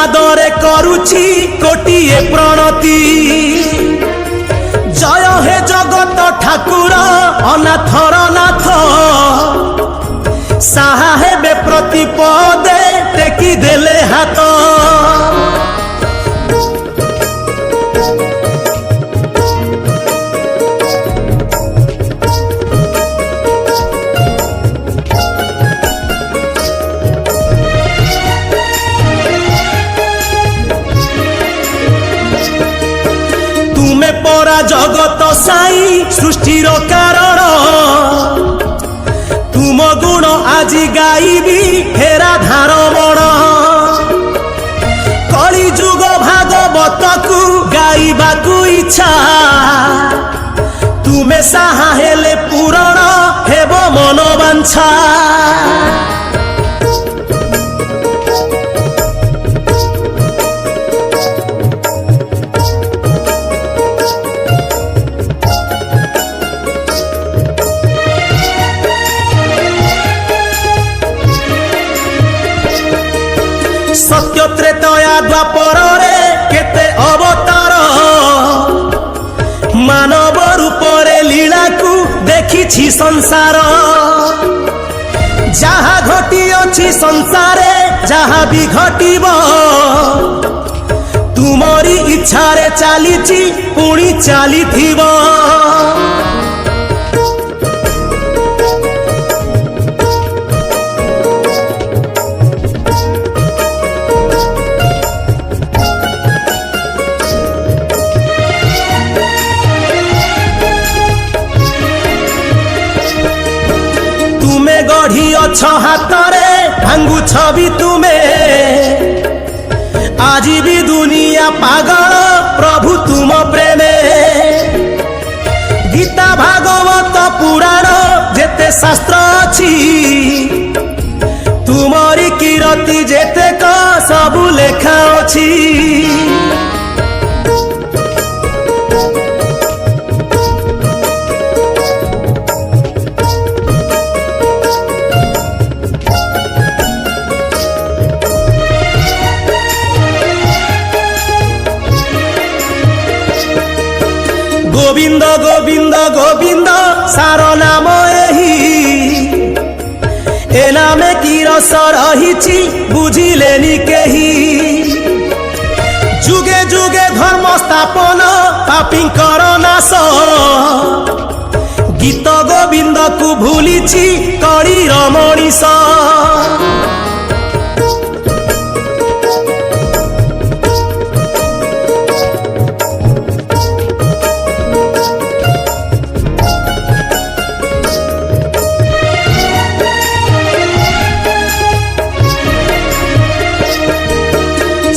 पादरे करुछि कोटिए प्रणति जय हे जगत ठाकुर अनाथर नाथ साहा हेबे प्रतिपदे टेकी देले हाथ तुमे परा जगत साई सृष्टिर कारण तुम गुण आजी गाइबी फेरा धार बण कली जुग भागवत को गाइबा को इच्छा तुमे साहा हेले पूरण हेब मन बांछा सत्य त्रेतया द्वापर रे केते अवतार मानव रूप रे लीला को देखी संसार जहा घटी अछि संसारे जहा भी घटिब तुमरी इच्छा रे चलीछि पुणी चलीथिब गढ़ी अछ हाथरे भांगु छवि तुमे आज भी दुनिया पागल प्रभु तुम प्रेमे गीता भागवत पुराण जेते शास्त्र अछि तुमरी कीरति जेते का सब लेखा अछि गोविंद गोविंद गोविंद सार नाम एही ए नामे की रस रही बुझिलेनी केही जुगे जुगे धर्म स्थापन पापींकर नाश गीत गोविंद को भूली कड़ी रमणीश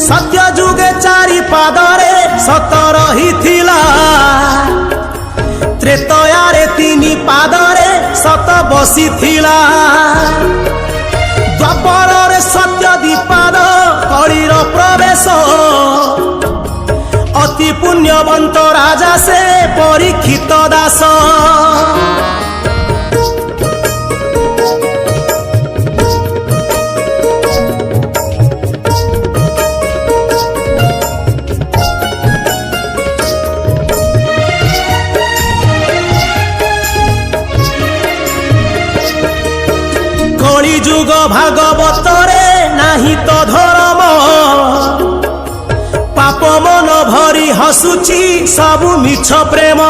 सत्य जुगे चारि पादरे सत रही त्रेतयारे तीनी पादरे सत बसी द्वापर रे सत्य दीपाद कलीर प्रवेश अति पुण्यवंत राजा से परीक्षित दास जुग भागवत रे नाही तो धर्म पाप मन भरी हसुची सबु मिछ प्रेम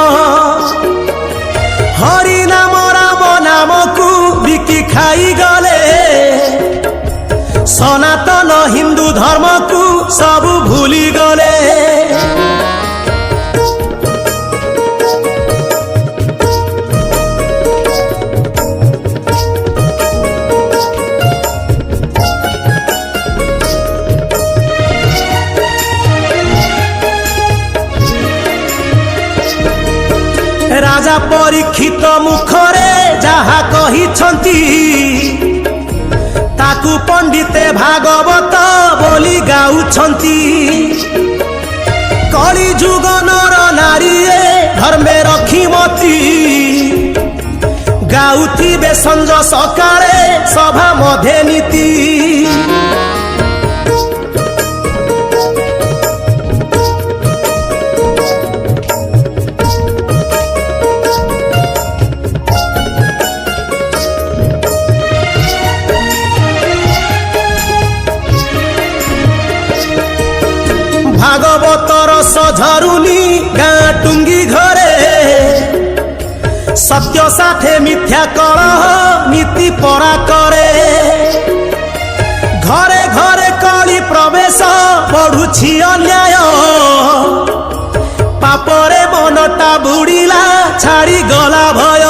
हरि नाम राम नाम को बिकी खाई गले सनातन हिंदू धर्म को सबु भूली गले राजा परीक्षित मुखरे जहा कहिछंती ताकू पंडिते भागवत बोली गाउछंती कली जुग नर नारी धर्मे रखीमती गाउथिबे संज सकाळे सभा मध्य नीति भागवतर सझरुनी गाँ टुंगी घरे सत्य साथे मिथ्या कलह नीति परा करे घरे घरे कली प्रवेश बढ़ुछि अन्याय पापरे मनटा बुड़ीला छाड़ी गला भय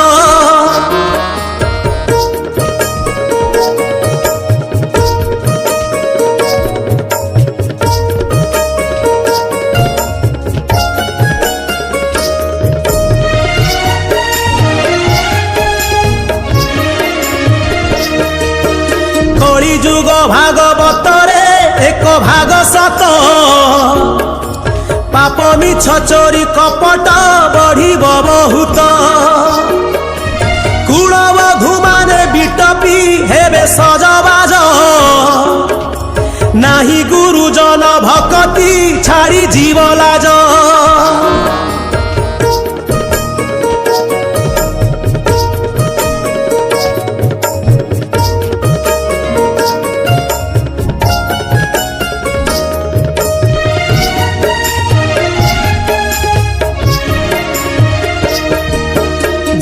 जुग भागवतरे एक भाग सत पाप मिछ चोरी कपट बढ़ी बहुत कुलबधू माने बिटपी हेबे सजबाज नाही गुरुजन भक्ति छाड़ी जीव लाज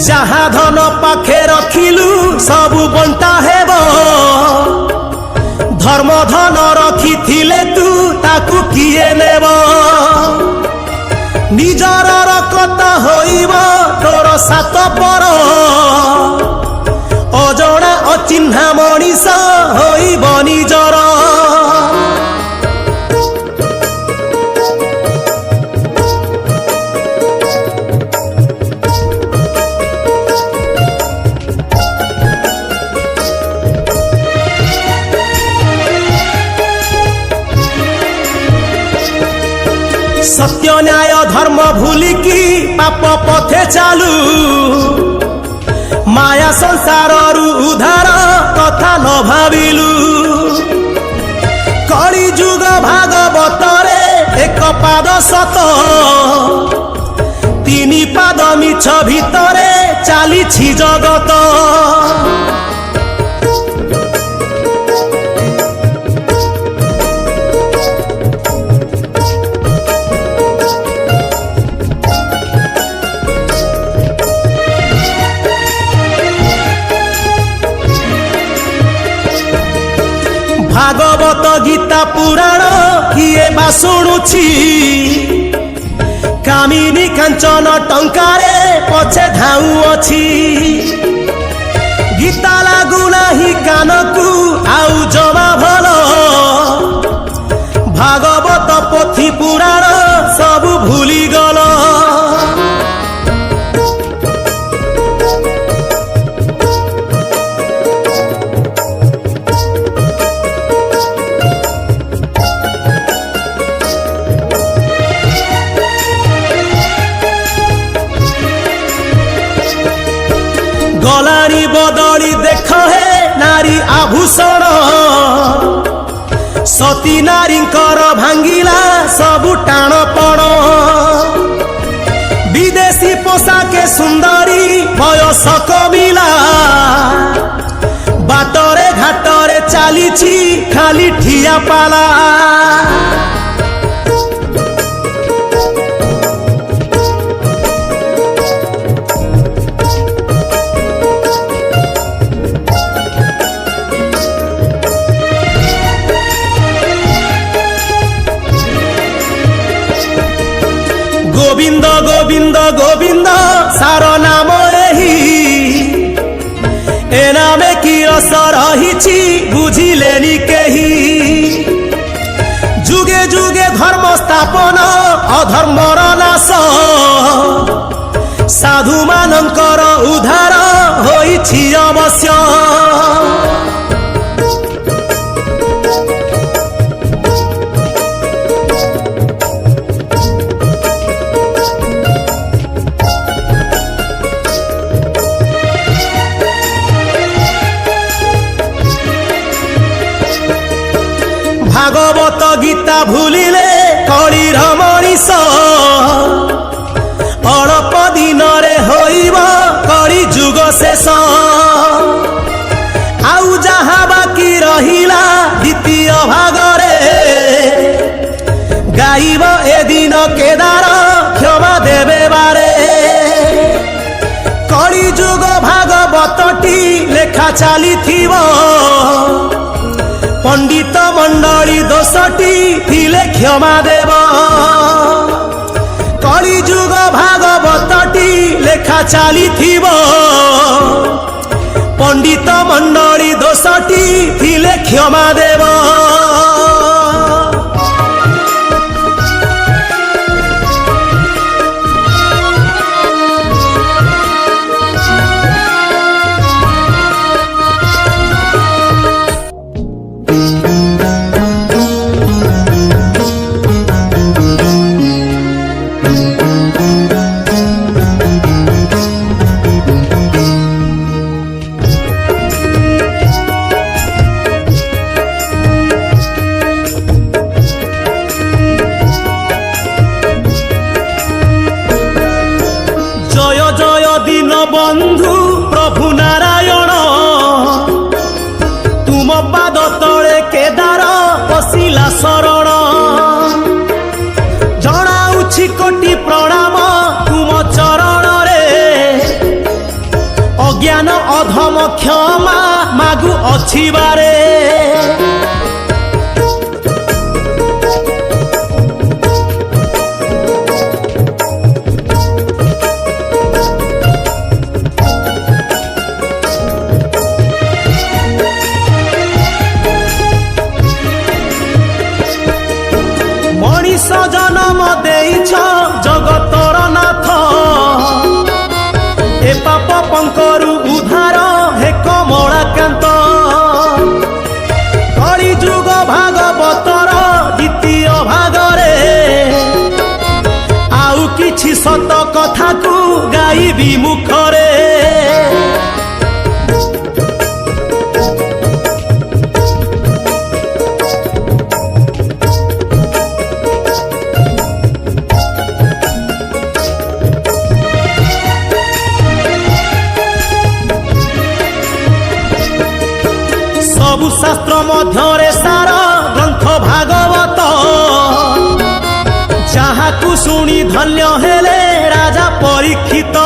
जहाँ धन पाखे रखिलु सबु बंटा हेब धर्म धन रखी थिले तू ताकू किए नेब निजर रकता होइब तोर सात पर अजणा अचिन्हा मनीष होइब निजर सत्य न्याय धर्म भूलिकी पाप पथे चालू माया संसार उधार कथा न भाविलु कली जुग भागवतरे एक पाद सत तीन पाद मिछ भितरे चालीछि जगत भागवत गीता पुराण किए बा शुणुछि कामिनी कांचन टंकारे पछे धाउअछि गीता लागू नाही कानकू आउ जमा भल भागवत पोथी पुराण सब भूली गल गलानी बदली देख हे नारी आभूषण सती नारींकर भांगिला सबु टाणपण विदेशी पोशाके सुंदरी बयस कमिला बाटरे घाटरे चालीछि खाली ठिया पाला गोविंद गोविंद गोविंद सार नाम एही ए नामे की रस रहिछि बुझिलेनि केही जुगे जुगे धर्म स्थापन अधर्मर नाश साधु मानकर उद्धार होइछि अवश्य भागवत गीता भूलिले कलिर मनीष अल्प दिन होइब कली जुग शेष आउ जहाँ बाकी रहिला द्वितीय भागरे गाइब एदिन केदार क्षमा देवे बारे कली जुग भागवतटी लेखा चली पंडित मंडली दोषटी थिले क्षमा देव कली जुग भागवतटी लेखा चली पंडित मंडली दोषटी थिले क्षमा देव बंधु प्रभु नारायण तुम पाद तले केदार पशिला शरण जनाउछि कोटि प्रणाम तुम चरण रे अज्ञान अधम क्षमा मागु अछि बारे मनीष जन्म देइछ जगतर नाथ ए पाप पंकरु उद्धार हे कमलाकांत कली जुग भागवतर द्वितीय भागरे आउ किछि सत कथा को गाइबी मुखरे सबु शास्त्र मध्यरे सार ग्रंथ भागवत जहाँ को शुणी धन्य हेले राजा परीक्षित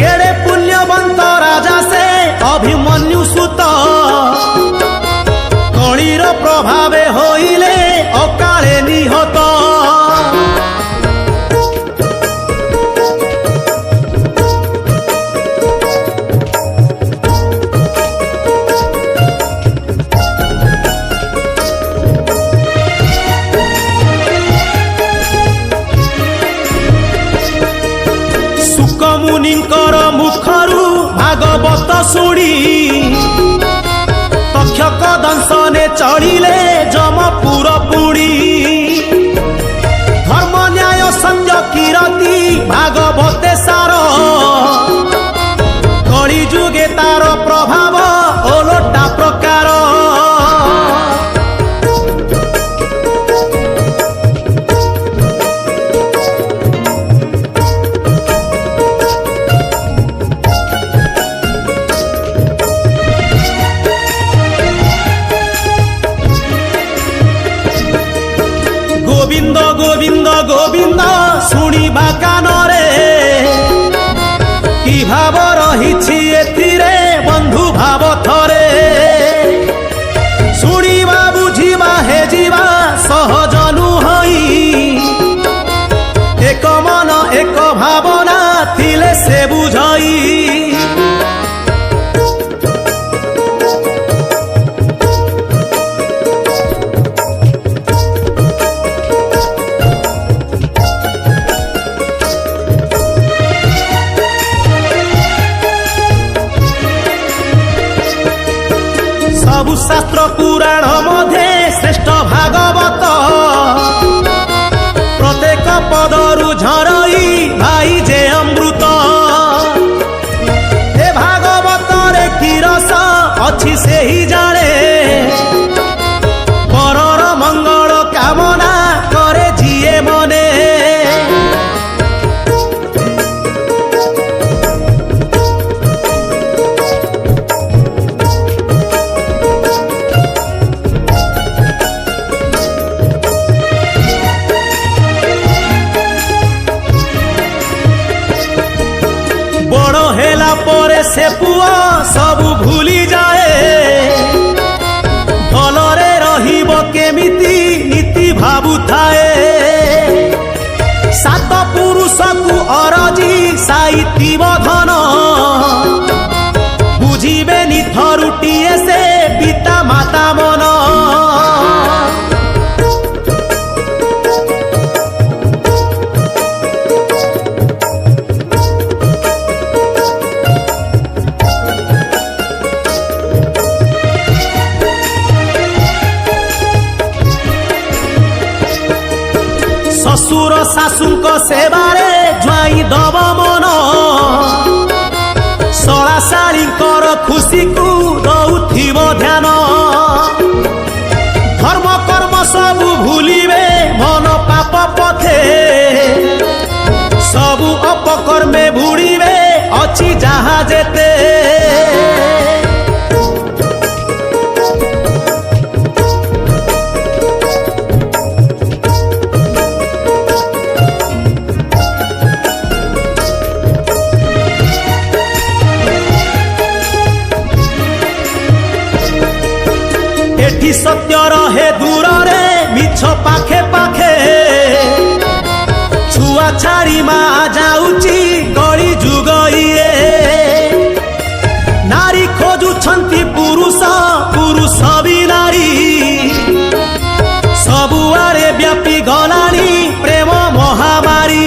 केड़े पुण्यवंत राजा से अभिमन्यु सुत कलीर प्रभावे होइले अकाले निहत मुनिंकर मुखरु भागवत शुणी तक्षक दंशने चढ़िले जमपुर पुणी धर्म न्याय संजय कीरति भागवते सार कली जुगे तार प्रभाव ओलोटा प्रकार गोविंद गोविंद गोविंद शुणिबा कानरे कि भाव रहिछि एथिरे बंधु भाव थरे शुणिबा बुझिबा हे जीवा सहज नुहई एक मन एक भावना थिले से बुझई सबु शास्त्र पुराण मध्य श्रेष्ठ भागवत प्रत्येक पदरु झरई भाई जे अमृत ए भागवत रे की रस अछि से ही जाने परर मंगल कामना करे जिए मने से पुआ सब भूली जाए भलरे रहिबो केमिति नीति भाबुथाए सात पुरुष को अरजी साइतिब धन बुझिबे नि थरुटिए से पिता माता मन ससुर शाशुक सेवारे ज्वाई दब मन सला शालीकर खुशी को दौथिब ध्यान धर्म कर्म सब भूलिबे मन पाप पथे सबु अपकर्मे बुड़िबे अछि जहा जेते एठी सत्य रहे दूर रे मिछ पाखे पाखे छुआ छाड़ी मा जाउची कली जुग इए नारी खोजुछंती पुरुष पुरुष भी नारी सबुआरे व्यापी गलानी प्रेम महामारी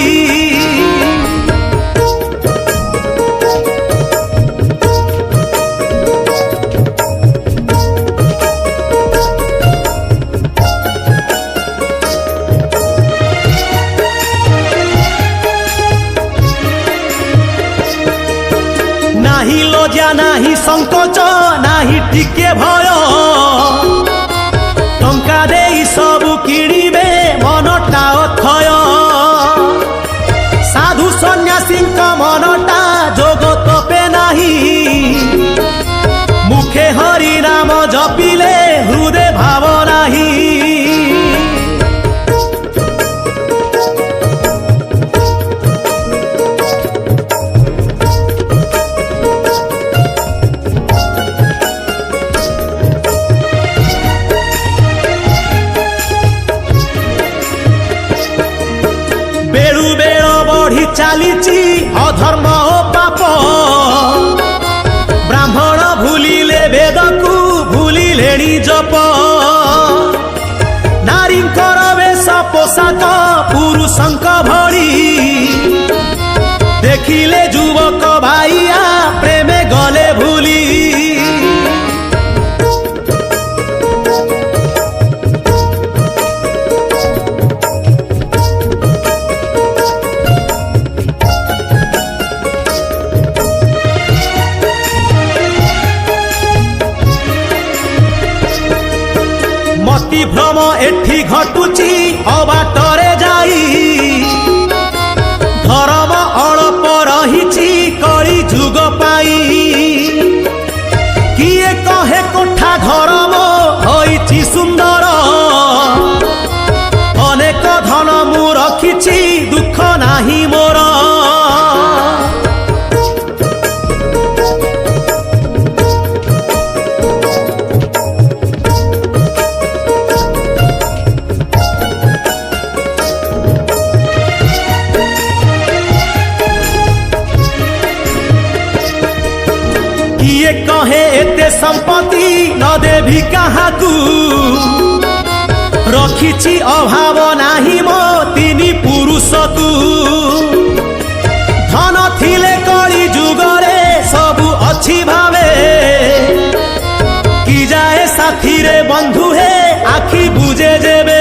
नाही लज्जा नाही संकोच नाही टिके भय टंका देई सबु किणिबे मनटा अथय साधु सन्यासी मनटा जोग तपे नाही मुखे हरि नाम जपिले हृदय भाव नाही चालीची अधर्म ओ पाप ब्राह्मण भूलिले वेद को भूलिले जप नारींकर वेश पोशाक पुरुषंक भली देखिले युवक भाइया प्रेमे गले भूली मति भ्रम एठी घटुची अबाटरे जाई धर्म अल्प रहिची कली जुग पाई किए कहे कोठा धर्म होइची सुंदर अनेक धन मु रखिची दुख नाही मोर किए कहे एते संपत्ति न देवी काहाकू रखिछि अभाव नाही मो तिनी पुरुष तू धन थिले कली जुगरे सबु अछि भावे कि जाए साथी रे बंधु हे आखि बुझे जेबे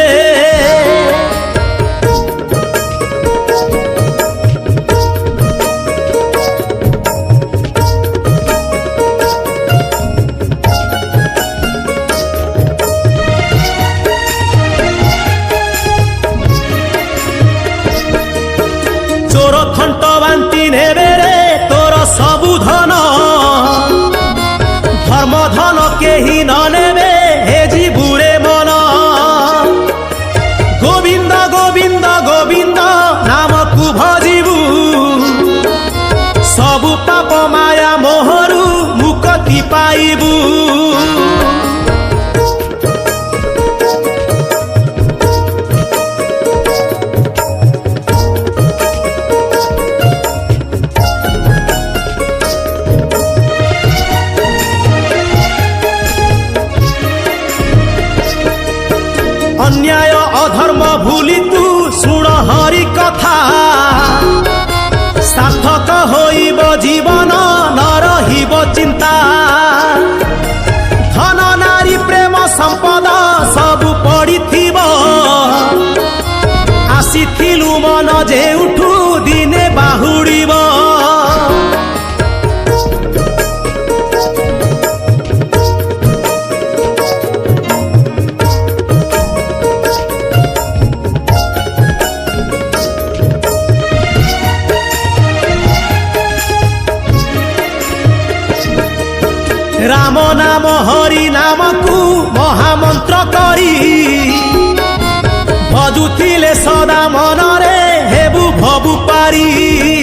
अन्याय अधर्म भूली तू शुण हरि कथा सार्थक होइब जीवन न रहिब चिंता धन नारी प्रेम संपद सबु पड़िथिब आसीथिलु मन जेउठु दिने बाहुड़िब राम नाम हरि नाम को महामंत्र करी भजुथिले सदा मनरे हेबु भबु पारी।